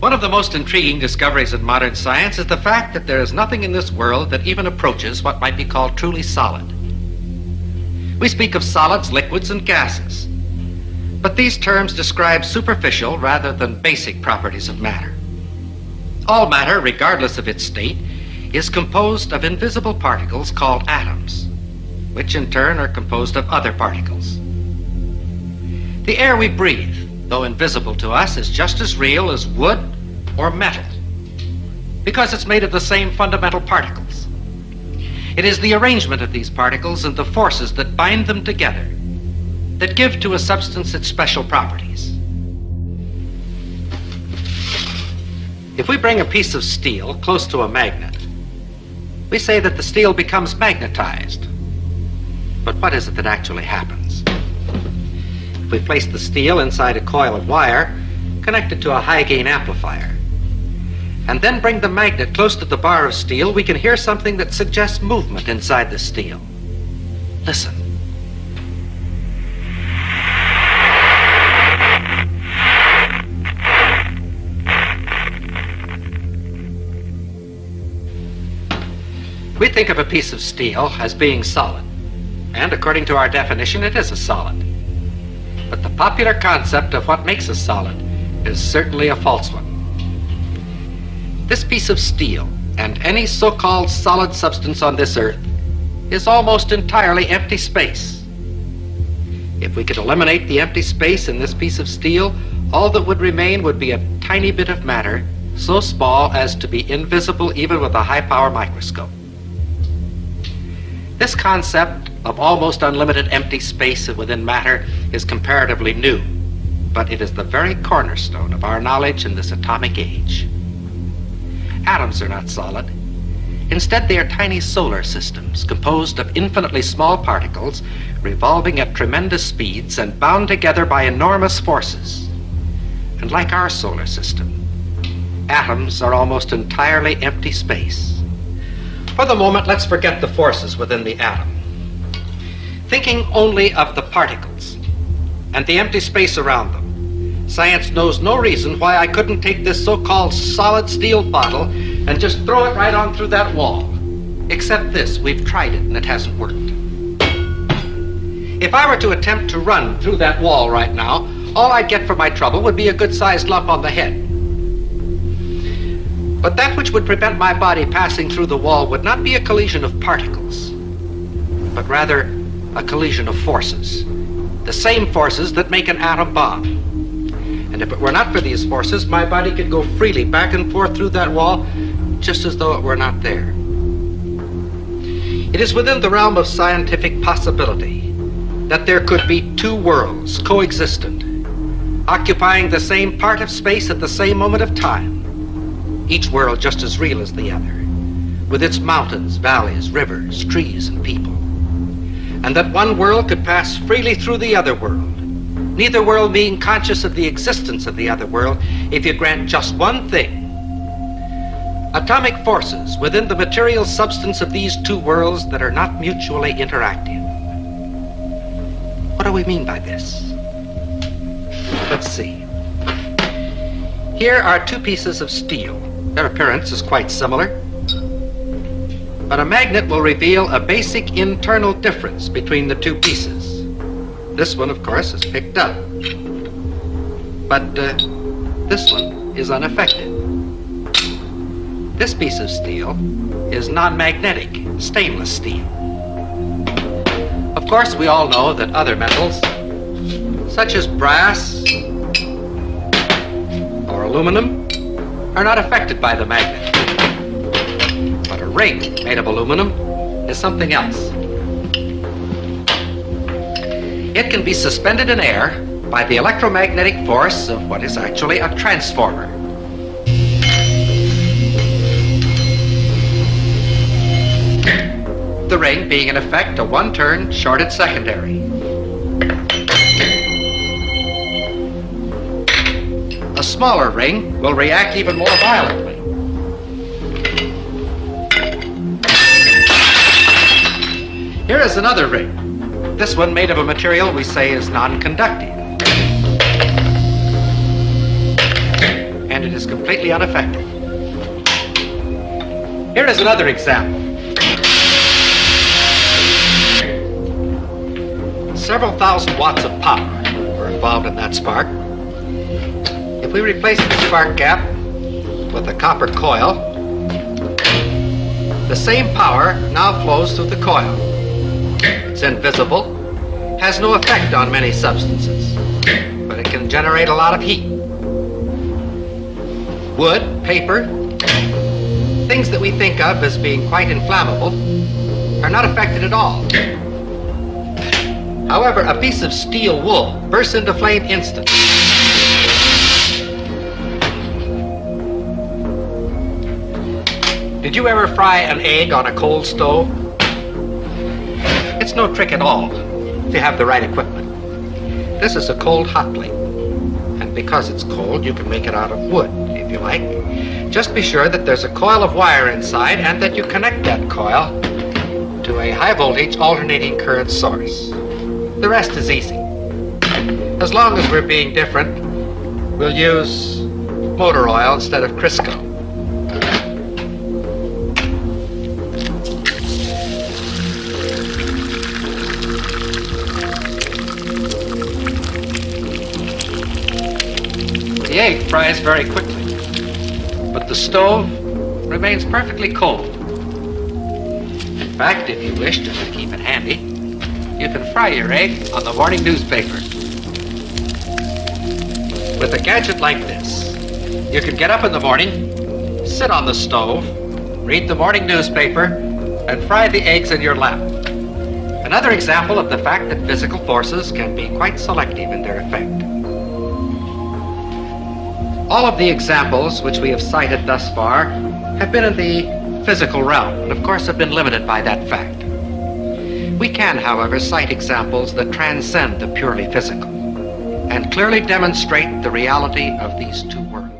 One of the most intriguing discoveries in modern science is the fact that there is nothing in this world that even approaches what might be called truly solid. We speak of solids, liquids, and gases, but these terms describe superficial rather than basic properties of matter. All matter, regardless of its state, is composed of invisible particles called atoms, which in turn are composed of other particles. The air we breathe, though invisible to us, is just as real as wood or metal, because it's made of the same fundamental particles. It is the arrangement of these particles and the forces that bind them together that give to a substance its special properties. If we bring a piece of steel close to a magnet, we say that the steel becomes magnetized. But what is it that actually happens? If we place the steel inside a coil of wire connected to a high-gain amplifier, and then bring the magnet close to the bar of steel, we can hear something that suggests movement inside the steel. Listen. We think of a piece of steel as being solid, and according to our definition, it is a solid. But the popular concept of what makes a solid is certainly a false one. This piece of steel, and any so-called solid substance on this earth, is almost entirely empty space. If we could eliminate the empty space in this piece of steel, all that would remain would be a tiny bit of matter, so small as to be invisible even with a high-power microscope. This concept of almost unlimited empty space within matter is comparatively new, but it is the very cornerstone of our knowledge in this atomic age. Atoms are not solid. Instead, they are tiny solar systems composed of infinitely small particles revolving at tremendous speeds and bound together by enormous forces. And like our solar system, atoms are almost entirely empty space. For the moment, let's forget the forces within the atom. Thinking only of the particles and the empty space around them, science knows no reason why I couldn't take this so-called solid steel bottle and just throw it right on through that wall. Except this, we've tried it and it hasn't worked. If I were to attempt to run through that wall right now, all I'd get for my trouble would be a good-sized lump on the head. But that which would prevent my body passing through the wall would not be a collision of particles, but rather a collision of forces, the same forces that make an atom bomb. And if it were not for these forces, my body could go freely back and forth through that wall, just as though it were not there. It is within the realm of scientific possibility that there could be two worlds coexistent, occupying the same part of space at the same moment of time, each world just as real as the other, with its mountains, valleys, rivers, trees, and people. And that one world could pass freely through the other world, neither world being conscious of the existence of the other world, if you grant just one thing. Atomic forces within the material substance of these two worlds that are not mutually interactive. What do we mean by this? Let's see. Here are two pieces of steel. Their appearance is quite similar, but a magnet will reveal a basic internal difference between the two pieces. This one, of course, is picked up, but this one is unaffected. This piece of steel is non-magnetic, stainless steel. Of course, we all know that other metals, such as brass or aluminum, are not affected by the magnet. But a ring made of aluminum is something else. It can be suspended in air by the electromagnetic force of what is actually a transformer. The ring being in effect a one-turn shorted secondary. A smaller ring will react even more violently. Here is another ring. This one made of a material we say is non-conductive. And and it is completely unaffected. Here is another example. Several thousand watts of power were involved in that spark. If we replace the spark gap with a copper coil, the same power now flows through the coil. It's invisible, has no effect on many substances, but it can generate a lot of heat. Wood, paper, things that we think of as being quite inflammable are not affected at all. However, a piece of steel wool bursts into flame instantly. Did you ever fry an egg on a cold stove? It's no trick at all if you have the right equipment. This is a cold hot plate, and because it's cold, you can make it out of wood, if you like. Just be sure that there's a coil of wire inside and that you connect that coil to a high voltage alternating current source. The rest is easy. As long as we're being different, we'll use motor oil instead of Crisco. The egg fries very quickly, but the stove remains perfectly cold. In fact, if you wish to keep it handy, you can fry your egg on the morning newspaper. With a gadget like this, you can get up in the morning, sit on the stove, read the morning newspaper, and fry the eggs in your lap. Another example of the fact that physical forces can be quite selective in their effect. All of the examples which we have cited thus far have been in the physical realm, and of course have been limited by that fact. We can, however, cite examples that transcend the purely physical and clearly demonstrate the reality of these two worlds.